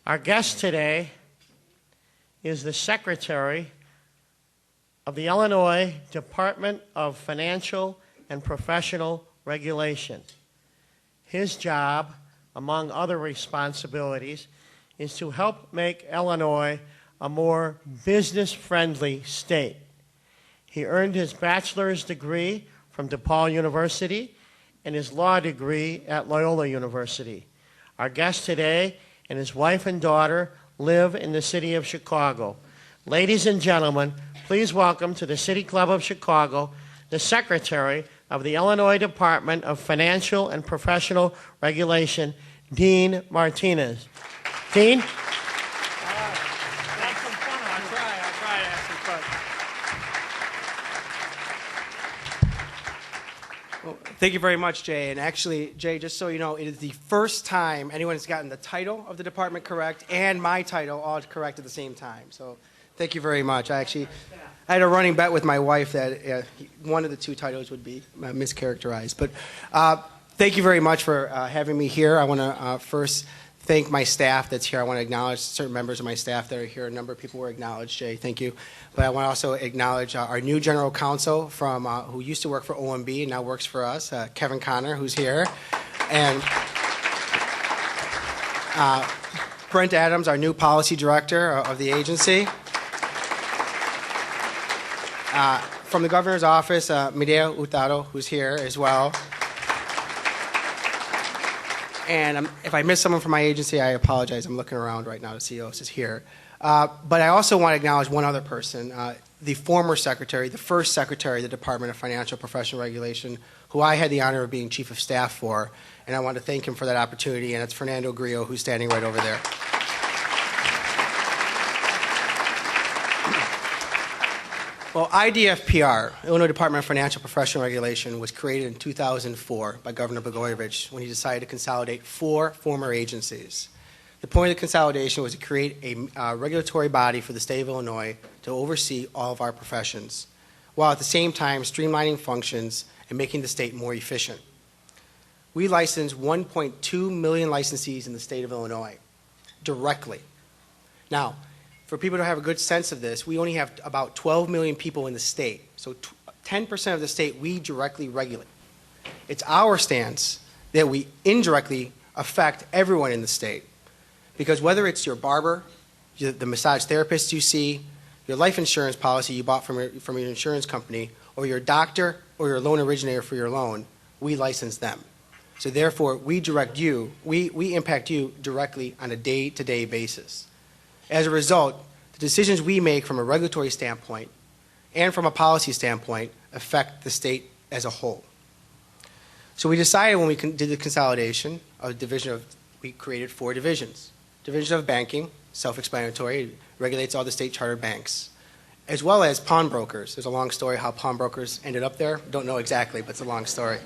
Our guest today is the Secretary of the Illinois Department of Financial and Professional Regulation. His job, among other responsibilities, is to help make Illinois a more business-friendly state. He earned his bachelor's degree from DePaul University and his law degree at Loyola University. Our guest today and his wife and daughter live in the city of Chicago. Ladies and gentlemen, please welcome to the City Club of Chicago the Secretary of the Illinois Department of Financial and Professional Regulation, Dean Martinez. Dean? Have some fun. I'll try to have some fun. Well, thank you very much, Jay. And actually, Jay, just so you know, it is the first time anyone has gotten the title of the department correct and my title all correct at the same time. So thank you very much. I had a running bet with my wife that one of the two titles would be mischaracterized. But thank you very much for having me here. I want to first thank my staff that's here. I want to acknowledge certain members of my staff that are here. A number of people were acknowledged, Jay. Thank you. But I want to also acknowledge our new general counsel from who used to work for OMB and now works for us, Kevin Connor, who's here. And Brent Adams, our new policy director of the agency. From the governor's office, Medea Hurtado, who's here as well. And if I miss someone from my agency, I apologize. I'm looking around right now to see who else is here. But I also want to acknowledge one other person, the former secretary, the first secretary of the Department of Financial Professional Regulation, who I had the honor of being chief of staff for. And I want to thank him for that opportunity. And it's Fernando Grillo, who's standing right over there. Well, IDFPR, Illinois Department of Financial Professional Regulation, was created in 2004 by Governor Blagojevich when he decided to consolidate 4 former agencies. The point of the consolidation was to create a regulatory body for the state of Illinois to oversee all of our professions, while at the same time streamlining functions and making the state more efficient. We license 1.2 million licensees in the state of Illinois directly. Now, for people to have a good sense of this, we only have about 12 million people in the state. So 10% of the state we directly regulate. It's our stance that we indirectly affect everyone in the state. Because whether it's your barber, the massage therapist you see, your life insurance policy you bought from your insurance company, or your doctor or your loan originator for your loan, we license them. So therefore, we direct you, we impact you directly on a day-to-day basis. As a result, the decisions we make from a regulatory standpoint and from a policy standpoint affect the state as a whole. So we decided when we did the consolidation of we created 4 divisions. Division of Banking, self-explanatory, it regulates all the state chartered banks, as well as pawnbrokers. There's a long story how pawnbrokers ended up there. Don't know exactly, but it's a long story.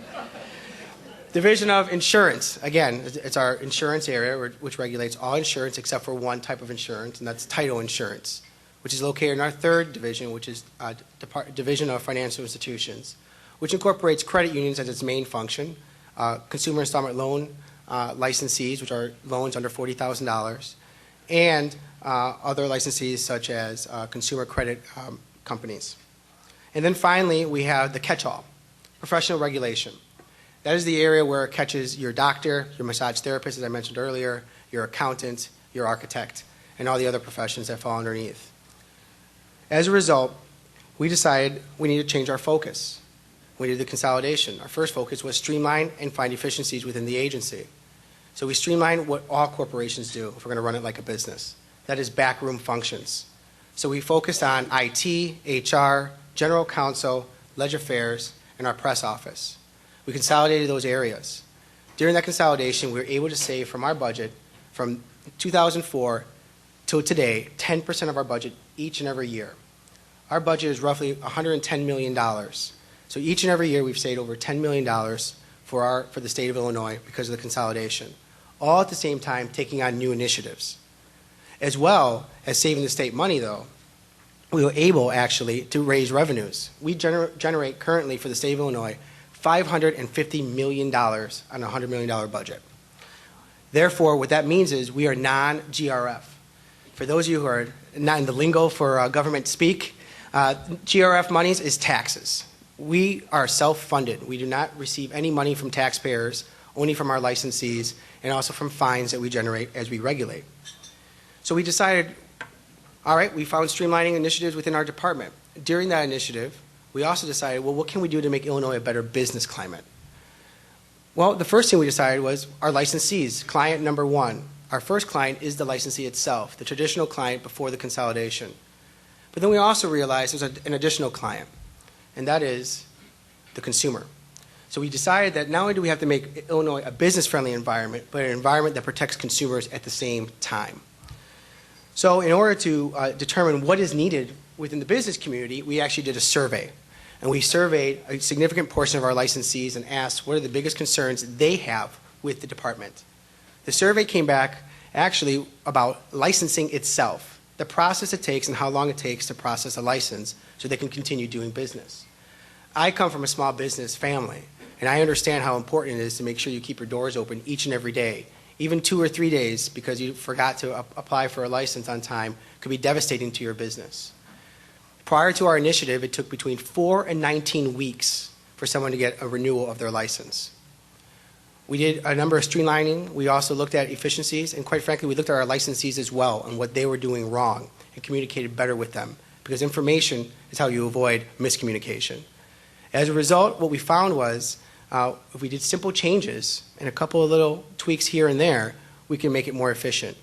Division of Insurance, again, it's our insurance area, which regulates all insurance except for one type of insurance, and that's title insurance, which is located in our 3rd division, which is Division of Financial Institutions, which incorporates credit unions as its main function, consumer installment loan licensees, which are loans under $40,000, and other licensees such as consumer credit companies. And then finally, we have the catch-all, professional regulation. That is the area where it catches your doctor, your massage therapist, as I mentioned earlier, your accountant, your architect, and all the other professions that fall underneath. As a result, we decided we need to change our focus. We did the consolidation. Our first focus was streamline and find efficiencies within the agency. So we streamlined what all corporations do if we're going to run it like a business. That is backroom functions. So we focused on IT, HR, general counsel, ledger affairs, and our press office. We consolidated those areas. During that consolidation, we were able to save from our budget from 2004 till today 10% of our budget each and every year. Our budget is roughly $110 million. So each and every year we've saved over $10 million for the state of Illinois because of the consolidation, all at the same time taking on new initiatives. As well as saving the state money, though, we were able actually to raise revenues. We generate currently for the state of Illinois $550 million on a $100 million budget. Therefore, what that means is we are non-GRF. For those of you who are not in the lingo for government speak, GRF monies is taxes. We are self-funded. We do not receive any money from taxpayers, only from our licensees, and also from fines that we generate as we regulate. So we decided, all right, we found streamlining initiatives within our department. During that initiative, we also decided, well, what can we do to make Illinois a better business climate? Well, the first thing we decided was our licensees, client number one. Our first client is the licensee itself, the traditional client before the consolidation. But then we also realized there's an additional client, and that is the consumer. So we decided that not only do we have to make Illinois a business-friendly environment, but an environment that protects consumers at the same time. So in order to determine what is needed within the business community, we actually did a survey. And we surveyed a significant portion of our licensees and asked what are the biggest concerns they have with the department. The survey came back actually about licensing itself, the process it takes and how long it takes to process a license so they can continue doing business. I come from a small business family, and I understand how important it is to make sure you keep your doors open each and every day. Even 2 or 3 days because you forgot to apply for a license on time could be devastating to your business. Prior to our initiative, it took between 4 and 19 weeks for someone to get a renewal of their license. We did a number of streamlining. We also looked at efficiencies, and quite frankly, we looked at our licensees as well and what they were doing wrong and communicated better with them, because information is how you avoid miscommunication. As a result, what we found was if we did simple changes and a couple of little tweaks here and there, we can make it more efficient.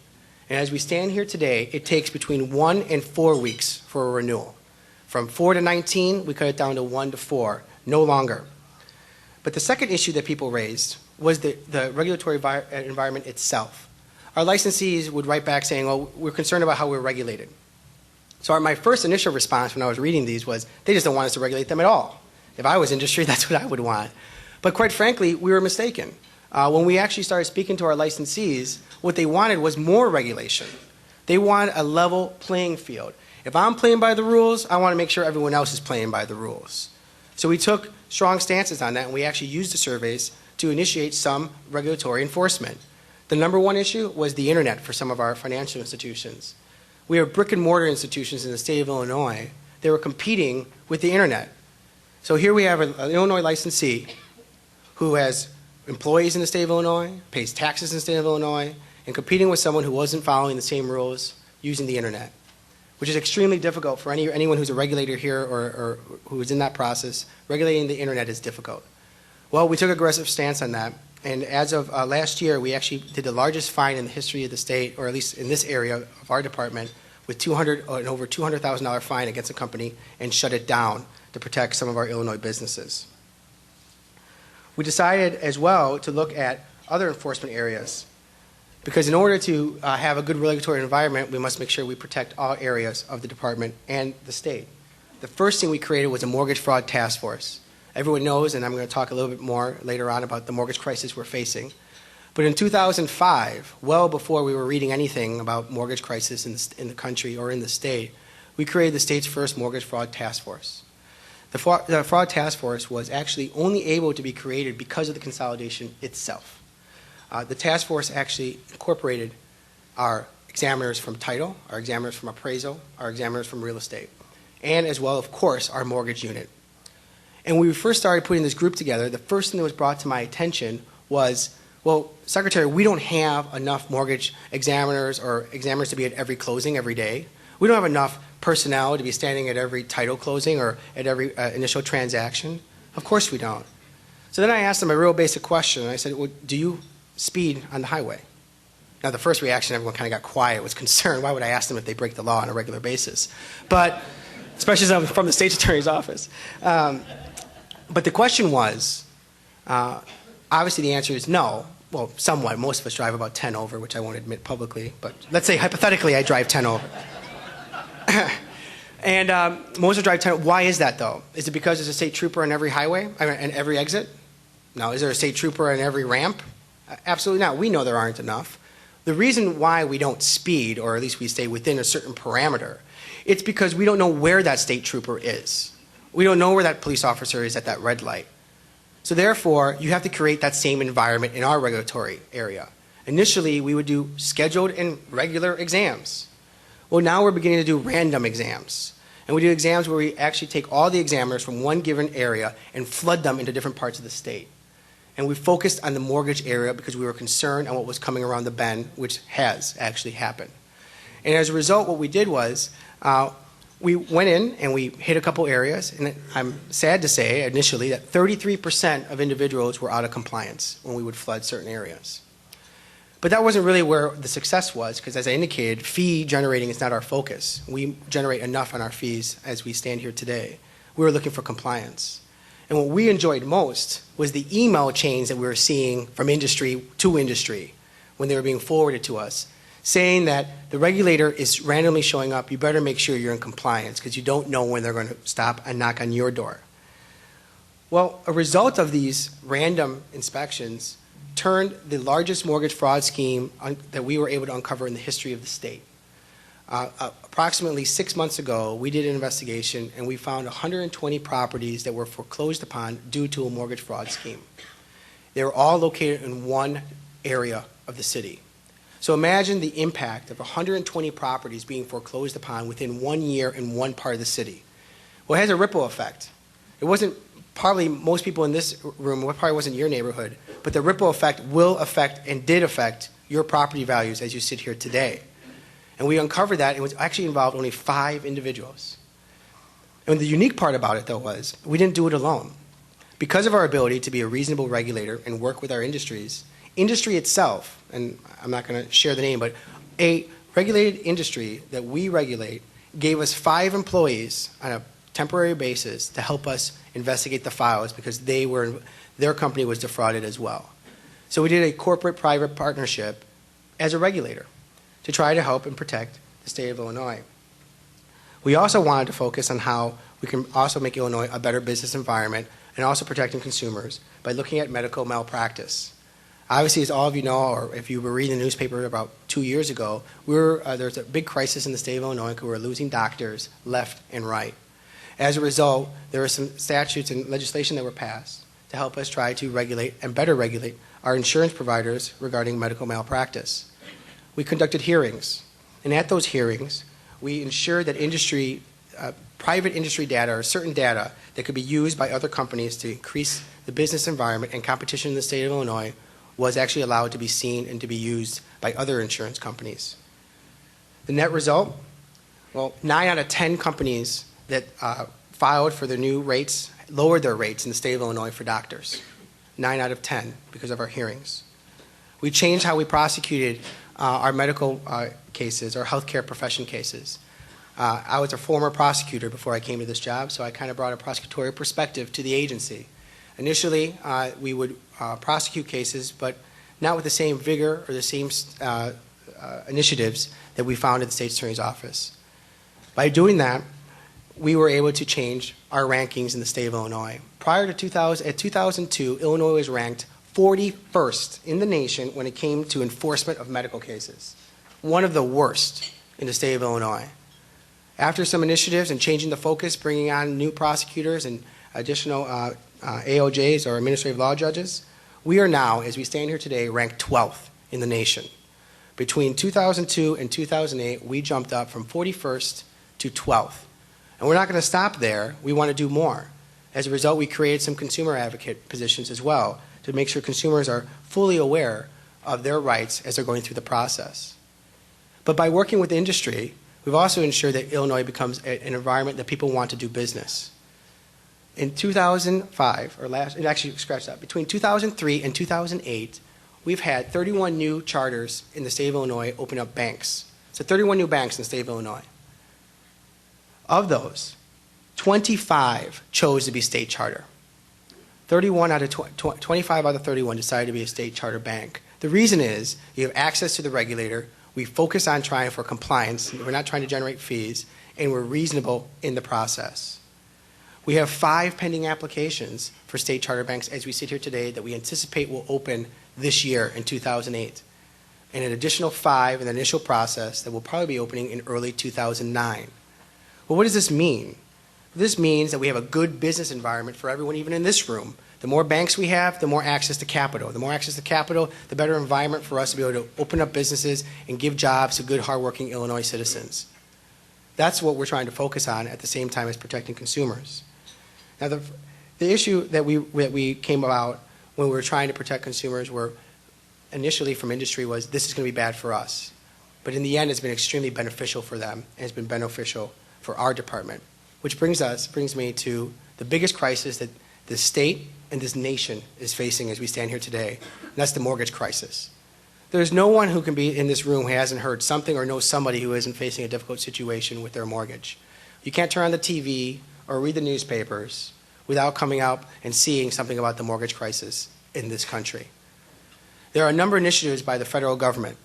And as we stand here today, it takes between 1 and 4 weeks for a renewal. From 4 to 19, we cut it down to 1 to 4, no longer. But the second issue that people raised was the regulatory environment itself. Our licensees would write back saying, well, we're concerned about how we're regulated. So my first initial response when I was reading these was, they just don't want us to regulate them at all. If I was industry, that's what I would want. But quite frankly, we were mistaken. When we actually started speaking to our licensees, what they wanted was more regulation. They want a level playing field. If I'm playing by the rules, I want to make sure everyone else is playing by the rules. So we took strong stances on that, and we actually used the surveys to initiate some regulatory enforcement. The number one issue was the internet for some of our financial institutions. We have brick and mortar institutions in the state of Illinois. They were competing with the internet. So here we have an Illinois licensee who has employees in the state of Illinois, pays taxes in the state of Illinois, and competing with someone who wasn't following the same rules using the internet, which is extremely difficult for anyone who's a regulator here or who is in that process. Regulating the internet is difficult. Well, we took an aggressive stance on that, and as of last year, we actually did the largest fine in the history of the state, or at least in this area of our department, with an over $200,000 fine against a company, and shut it down to protect some of our Illinois businesses. We decided as well to look at other enforcement areas, because in order to have a good regulatory environment, we must make sure we protect all areas of the department and the state. The first thing we created was a mortgage fraud task force. Everyone knows, and I'm going to talk a little bit more later on about the mortgage crisis we're facing. But in 2005, well before we were reading anything about mortgage crisis in the country or in the state, we created the state's first mortgage fraud task force. The fraud task force was actually only able to be created because of the consolidation itself. The task force actually incorporated our examiners from title, our examiners from appraisal, our examiners from real estate, and as well, of course, our mortgage unit. And when we first started putting this group together, the first thing that was brought to my attention was, well, Secretary, we don't have enough mortgage examiners or examiners to be at every closing every day. We don't have enough personnel to be standing at every title closing or at every initial transaction. Of course we don't. So then I asked them a real basic question. I said, well, do you speed on the highway? Now, the first reaction, everyone kind of got quiet, was concern. Why would I ask them if they break the law on a regular basis? But, especially as I'm from the state's attorney's office. But the question was, obviously the answer is no. Well, somewhat. Most of us drive about 10 over, which I won't admit publicly. But let's say, hypothetically, I drive 10 over. And most of us drive 10. Why is that, though? Is it because there's a state trooper on every highway and every exit? No. Is there a state trooper on every ramp? Absolutely not. We know there aren't enough. The reason why we don't speed, or at least we stay within a certain parameter, it's because we don't know where that state trooper is. We don't know where that police officer is at that red light. So therefore, you have to create that same environment in our regulatory area. Initially, we would do scheduled and regular exams. Well, now we're beginning to do random exams. And we do exams where we actually take all the examiners from one given area and flood them into different parts of the state. And we focused on the mortgage area because we were concerned on what was coming around the bend, which has actually happened. And as a result, what we did was we went in and we hit a couple areas. And I'm sad to say initially that 33% of individuals were out of compliance when we would flood certain areas. But that wasn't really where the success was, because as I indicated, fee generating is not our focus. We generate enough on our fees as we stand here today. We were looking for compliance. And what we enjoyed most was the email chains that we were seeing from industry to industry when they were being forwarded to us, saying that the regulator is randomly showing up, you better make sure you're in compliance because you don't know when they're going to stop and knock on your door. Well, a result of these random inspections turned the largest mortgage fraud scheme that we were able to uncover in the history of the state. Approximately 6 months ago, we did an investigation and we found 120 properties that were foreclosed upon due to a mortgage fraud scheme. They were all located in one area of the city. So imagine the impact of 120 properties being foreclosed upon within 1 year in one part of the city. Well, it has a ripple effect. It wasn't probably most people in this room, it probably wasn't your neighborhood, but the ripple effect will affect and did affect your property values as you sit here today. And we uncovered that it was actually involved only 5 individuals. And the unique part about it, though, was we didn't do it alone. Because of our ability to be a reasonable regulator and work with our industries, industry itself, and I'm not going to share the name, but a regulated industry that we regulate gave us 5 employees on a temporary basis to help us investigate the files because their company was defrauded as well. So we did a corporate-private partnership as a regulator to try to help and protect the state of Illinois. We also wanted to focus on how we can also make Illinois a better business environment and also protecting consumers by looking at medical malpractice. Obviously, as all of you know, or if you were reading the newspaper about 2 years ago, there was a big crisis in the state of Illinois because we were losing doctors left and right. As a result, there were some statutes and legislation that were passed to help us try to regulate and better regulate our insurance providers regarding medical malpractice. We conducted hearings, and at those hearings, we ensured that private industry data or certain data that could be used by other companies to increase the business environment and competition in the state of Illinois was actually allowed to be seen and to be used by other insurance companies. The net result? Well, 9 out of 10 companies that filed for their new rates lowered their rates in the state of Illinois for doctors. 9 out of 10 because of our hearings. We changed how we prosecuted our medical cases, our healthcare profession cases. I was a former prosecutor before I came to this job, so I kind of brought a prosecutorial perspective to the agency. Initially, we would prosecute cases, but not with the same vigor or the same initiatives that we found at the State Attorney's Office. By doing that, we were able to change our rankings in the state of Illinois. Prior to 2002, Illinois was ranked 41st in the nation when it came to enforcement of medical cases. One of the worst in the state of Illinois. After some initiatives and changing the focus, bringing on new prosecutors and additional AOJs or administrative law judges, we are now, as we stand here today, ranked 12th in the nation. Between 2002 and 2008, we jumped up from 41st to 12th. And we're not going to stop there. We want to do more. As a result, we created some consumer advocate positions as well to make sure consumers are fully aware of their rights as they're going through the process. But by working with industry, we've also ensured that Illinois becomes an environment that people want to do business. In 2005, between 2003 and 2008, we've had 31 new charters in the state of Illinois open up banks. So 31 new banks in the state of Illinois. Of those, 25 chose to be state charter. 25 out of 31 decided to be a state charter bank. The reason is you have access to the regulator. We focus on trying for compliance. We're not trying to generate fees, and we're reasonable in the process. We have 5 pending applications for state charter banks as we sit here today that we anticipate will open this year in 2008, and an additional 5 in the initial process that will probably be opening in early 2009. Well, what does this mean? This means that we have a good business environment for everyone, even in this room. The more banks we have, the more access to capital. The more access to capital, the better environment for us to be able to open up businesses and give jobs to good, hardworking Illinois citizens. That's what we're trying to focus on at the same time as protecting consumers. Now, the issue that we came about when we were trying to protect consumers were initially from industry was this is going to be bad for us. But in the end, it's been extremely beneficial for them, and it's been beneficial for our department. Which brings me to the biggest crisis that the state and this nation is facing as we stand here today, and that's the mortgage crisis. There's no one who can be in this room who hasn't heard something or knows somebody who isn't facing a difficult situation with their mortgage. You can't turn on the TV or read the newspapers without coming out and seeing something about the mortgage crisis in this country. There are a number of initiatives by the federal government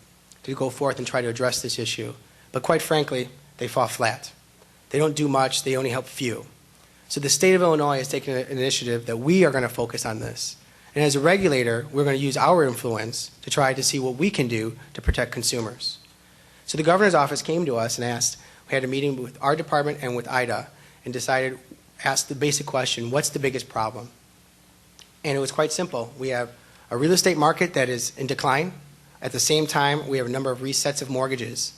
to go forth and try to address this issue, but quite frankly, they fall flat. They don't do much, they only help few. So the state of Illinois has taken an initiative that we are going to focus on this. And as a regulator, we're going to use our influence to try to see what we can do to protect consumers. So the governor's office came to us and asked, we had a meeting with our department and with IDA, and asked the basic question, what's the biggest problem? And it was quite simple. We have a real estate market that is in decline. At the same time, we have a number of resets of mortgages.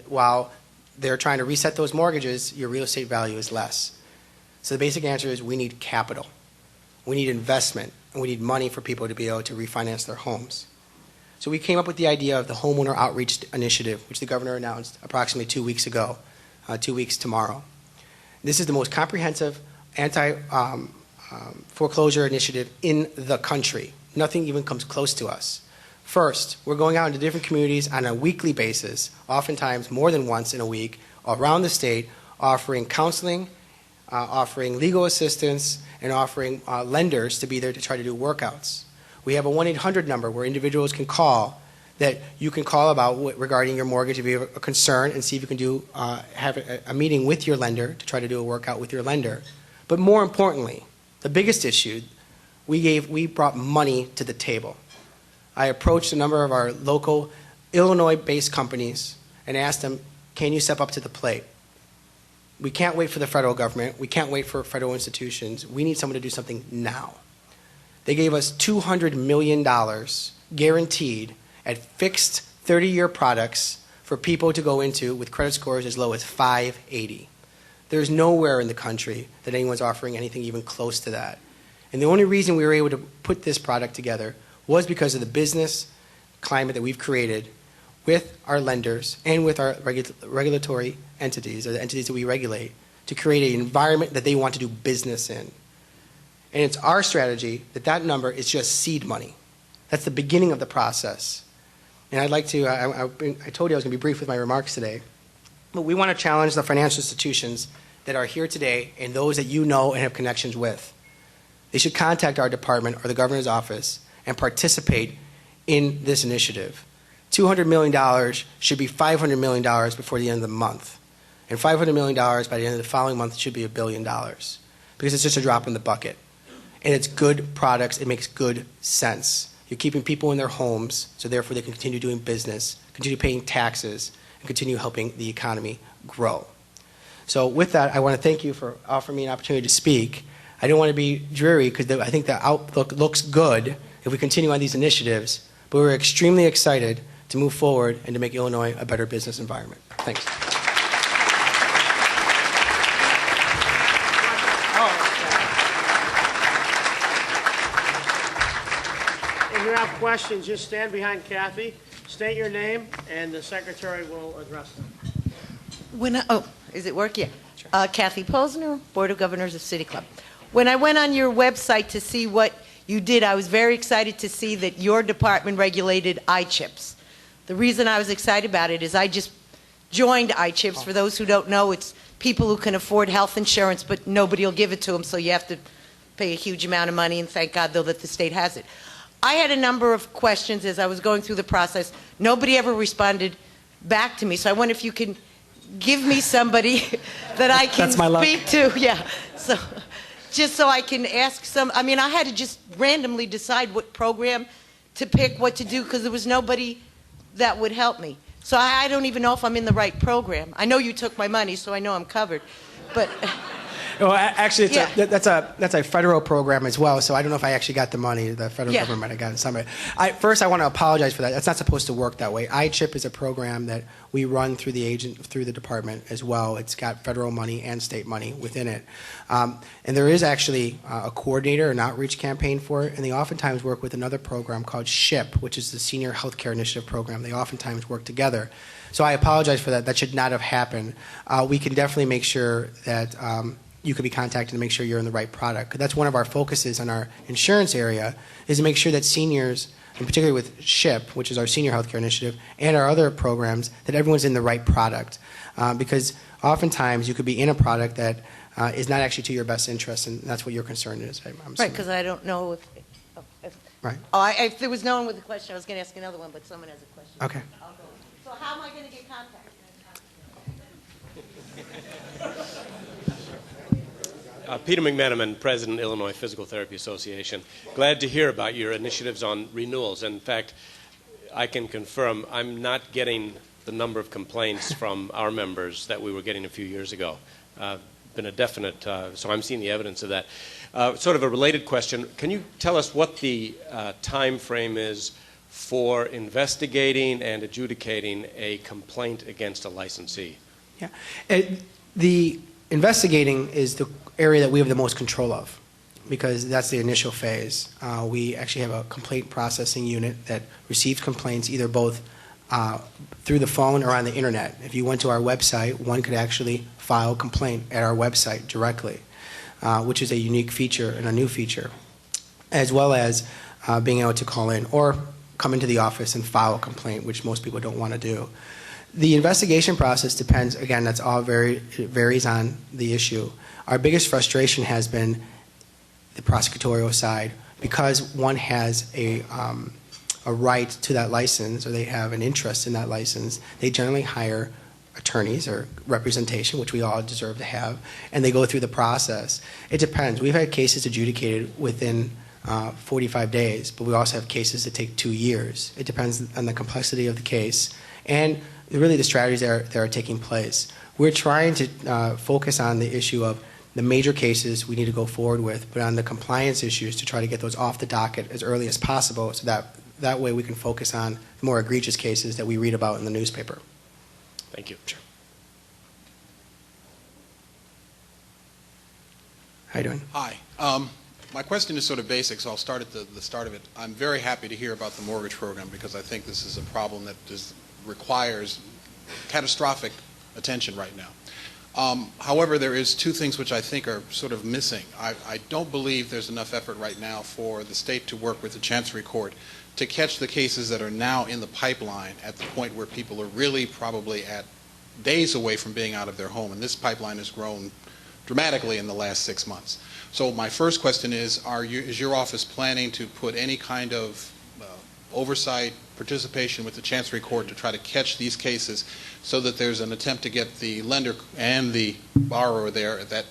While they're trying to reset those mortgages, your real estate value is less. So the basic answer is we need capital. We need investment, and we need money for people to be able to refinance their homes. So we came up with the idea of the Homeowner Outreach Initiative, which the governor announced approximately 2 weeks ago, 2 weeks tomorrow. This is the most comprehensive anti-foreclosure initiative in the country. Nothing even comes close to us. First, we're going out into different communities on a weekly basis, oftentimes more than once in a week, around the state, offering counseling, offering legal assistance, and offering lenders to be there to try to do workouts. We have a 1-800 number where individuals can call that you can call about regarding your mortgage if you have a concern, and see if you can have a meeting with your lender to try to do a workout with your lender. But more importantly, the biggest issue, we brought money to the table. I approached a number of our local Illinois-based companies and asked them, can you step up to the plate? We can't wait for the federal government. We can't wait for federal institutions. We need someone to do something now. They gave us $200 million guaranteed at fixed 30-year products for people to go into with credit scores as low as 580. There's nowhere in the country that anyone's offering anything even close to that. And the only reason we were able to put this product together was because of the business climate that we've created with our lenders and with our regulatory entities, or the entities that we regulate, to create an environment that they want to do business in. And it's our strategy that number is just seed money. That's the beginning of the process. And I'd like to, I told you I was going to be brief with my remarks today, but we want to challenge the financial institutions that are here today and those that you know and have connections with. They should contact our department or the governor's office and participate in this initiative. $200 million should be $500 million before the end of the month. And $500 million by the end of the following month should be $1 billion. Because it's just a drop in the bucket. And it's good products. It makes good sense. You're keeping people in their homes, so therefore they can continue doing business, continue paying taxes, and continue helping the economy grow. So with that, I want to thank you for offering me an opportunity to speak. I don't want to be dreary because I think the outlook looks good if we continue on these initiatives, but we're extremely excited to move forward and to make Illinois a better business environment. Thanks. If you have questions, just stand behind Kathy, state your name, and the secretary will address them. Is it work? Yeah. Sure. Kathy Posner, Board of Governors of City Club. When I went on your website to see what you did, I was very excited to see that your department regulated iChips. The reason I was excited about it is I just joined iChips. For those who don't know, it's people who can afford health insurance, but nobody will give it to them, so you have to pay a huge amount of money, and thank God, though, that the state has it. I had a number of questions as I was going through the process. Nobody ever responded back to me, so I wonder if you can give me somebody that I can speak to. Yeah. So, just so I can ask some. I mean, I had to just randomly decide what program to pick, what to do, because there was nobody that would help me. So I don't even know if I'm in the right program. I know you took my money, so I know I'm covered. But Well, actually, Yeah. that's a federal program as well, so I don't know if I actually got the money. The federal Yeah. government might have gotten some of it. First, I want to apologize for that. That's not supposed to work that way. iChip is a program that we run through the department as well. It's got federal money and state money within it. And there is actually a coordinator, an outreach campaign for it, and they oftentimes work with another program called SHIP, which is the Senior Healthcare Initiative program. They oftentimes work together. So I apologize for that. That should not have happened. We can definitely make sure that you can be contacted to make sure you're in the right product. 'Cause that's one of our focuses on our insurance area, is to make sure that seniors, and particularly with SHIP, which is our Senior Healthcare Initiative, and our other programs, that everyone's in the right product. Because oftentimes you could be in a product that is not actually to your best interest, and that's what your concern is. I'm Right, assuming. because I don't know if Right. if there was no one with a question, I was going to ask another one, but someone has a question. Okay. I'll go. So how am I going to get contacted? Peter McMenamin, President, Illinois Physical Therapy Association. Glad to hear about your initiatives on renewals. In fact, I can confirm I'm not getting the number of complaints from our members that we were getting a few years ago. Been a definite, so I'm seeing the evidence of that. Sort of a related question, can you tell us what the time frame is for investigating and adjudicating a complaint against a licensee? Yeah. The investigating is the area that we have the most control of, because that's the initial phase. We actually have a complaint processing unit that receives complaints either both through the phone or on the internet. If you went to our website, one could actually file a complaint at our website directly, which is a unique feature and a new feature, as well as being able to call in or come into the office and file a complaint, which most people don't want to do. The investigation process depends, again, that's all it varies on the issue. Our biggest frustration has been the prosecutorial side, because one has a right to that license, or they have an interest in that license. They generally hire attorneys or representation, which we all deserve to have, and they go through the process. It depends. We've had cases adjudicated within 45 days, but we also have cases that take 2 years. It depends on the complexity of the case and really the strategies that are taking place. We're trying to focus on the issue of the major cases we need to go forward with, but on the compliance issues to try to get those off the docket as early as possible, so that way we can focus on the more egregious cases that we read about in the newspaper. Thank you. Sure. How you doing? Hi. My question is sort of basic, so I'll start at the start of it. I'm very happy to hear about the mortgage program, because I think this is a problem that requires catastrophic attention right now. However, there is two things which I think are sort of missing. I don't believe there's enough effort right now for the state to work with the Chancery Court to catch the cases that are now in the pipeline at the point where people are really probably at days away from being out of their home. And this pipeline has grown dramatically in the last 6 months. So my first question is your office planning to put any kind of oversight, participation with the Chancery Court to try to catch these cases, so that there's an attempt to get the lender and the borrower there at that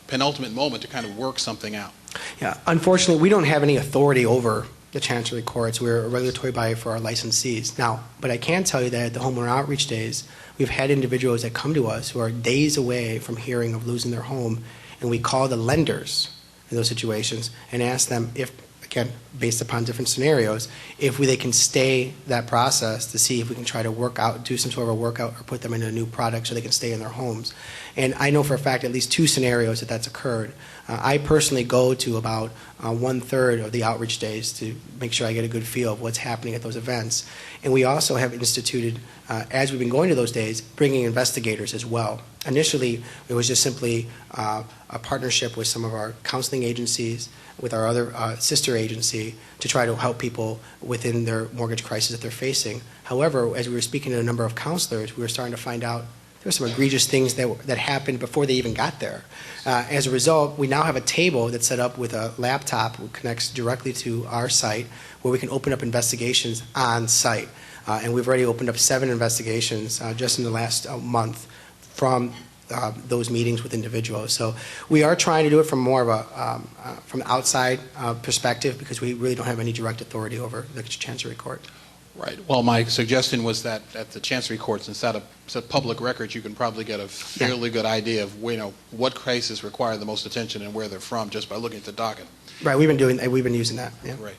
penultimate moment to kind of work something out? Yeah, unfortunately, we don't have any authority over the Chancery Courts. We're a regulatory body for our licensees. Now, but I can tell you that at the homeowner outreach days, we've had individuals that come to us who are days away from hearing of losing their home, and we call the lenders in those situations and ask them if, again, based upon different scenarios, if they can stay that process to see if we can try to work out, do some sort of a workout, or put them into a new product so they can stay in their homes. And I know for a fact at least 2 scenarios that that's occurred. I personally go to about 1/3 of the outreach days to make sure I get a good feel of what's happening at those events. And we also have instituted, as we've been going to those days, bringing investigators as well. Initially, it was just simply a partnership with some of our counseling agencies, with our other sister agency, to try to help people within their mortgage crisis that they're facing. However, as we were speaking to a number of counselors, we were starting to find out there were some egregious things that happened before they even got there. As a result, we now have a table that's set up with a laptop that connects directly to our site, where we can open up investigations on site. And we've already opened up 7 investigations just in the last month from those meetings with individuals. So we are trying to do it from more of a from outside perspective, because we really don't have any direct authority over the Chancery Court. Right. Well, my suggestion was that at the Chancery Courts, instead of public records, you can probably get a fairly good idea of what cases require the most attention and where they're from just by looking at the docket. Right, we've been using that. Yeah. Right.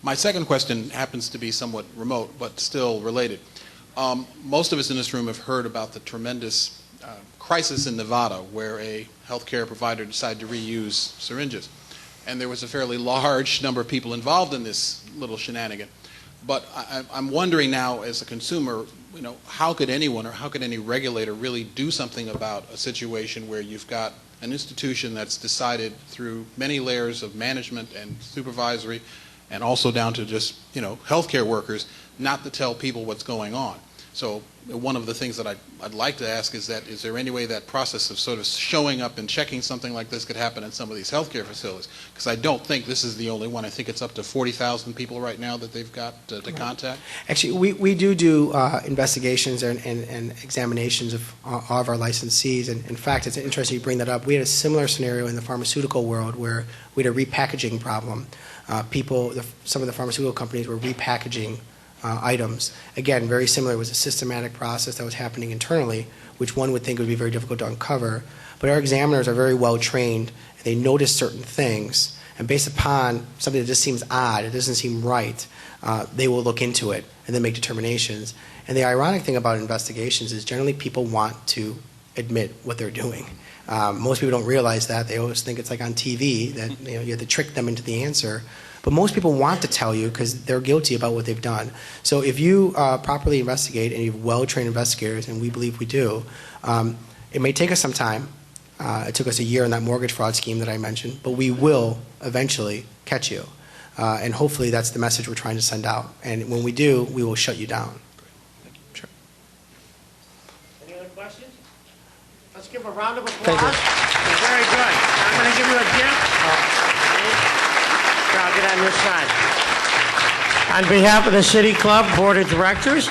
My second question happens to be somewhat remote, but still related. Most of us in this room have heard about the tremendous crisis in Nevada where a healthcare provider decided to reuse syringes. And there was a fairly large number of people involved in this little shenanigan. But I'm wondering now, as a consumer, how could anyone or how could any regulator really do something about a situation where you've got an institution that's decided through many layers of management and supervisory and also down to just, healthcare workers, not to tell people what's going on. So one of the things that I'd like to ask is there any way that process of sort of showing up and checking something like this could happen in some of these healthcare facilities? Because I don't think this is the only one. I think it's up to 40,000 people right now that they've got to contact. Actually, we do investigations and examinations of all of our licensees. And in fact, it's interesting you bring that up. We had a similar scenario in the pharmaceutical world where we had a repackaging problem. Some of the pharmaceutical companies were repackaging items. Again, very similar. It was a systematic process that was happening internally, which one would think would be very difficult to uncover. But our examiners are very well trained. They notice certain things, and based upon something that just seems odd, it doesn't seem right, they will look into it and then make determinations. And the ironic thing about investigations is generally people want to admit what they're doing. Most people don't realize that. They always think it's like on TV that you have to trick them into the answer. But most people want to tell you because they're guilty about what they've done. So if you properly investigate and you have well-trained investigators, and we believe we do, it may take us some time. It took us a year in that mortgage fraud scheme that I mentioned, but we will eventually catch you. And hopefully that's the message we're trying to send out. And when we do, we will shut you down. Sure. Any other questions? Let's give a round of applause. Thank you. Very good. I'm going to give you a gift. I'll get on this side. On behalf of the City Club Board of Directors,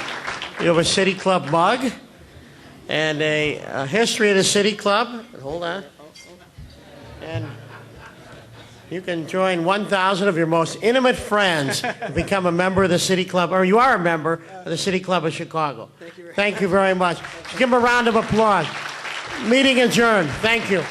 you have a City Club mug and a history of the City Club. Hold on. And you can join 1,000 of your most intimate friends and become a member of the City Club, or you are a member of the City Club of Chicago. Thank you very much. Give them a round of applause. Meeting adjourned. Thank you.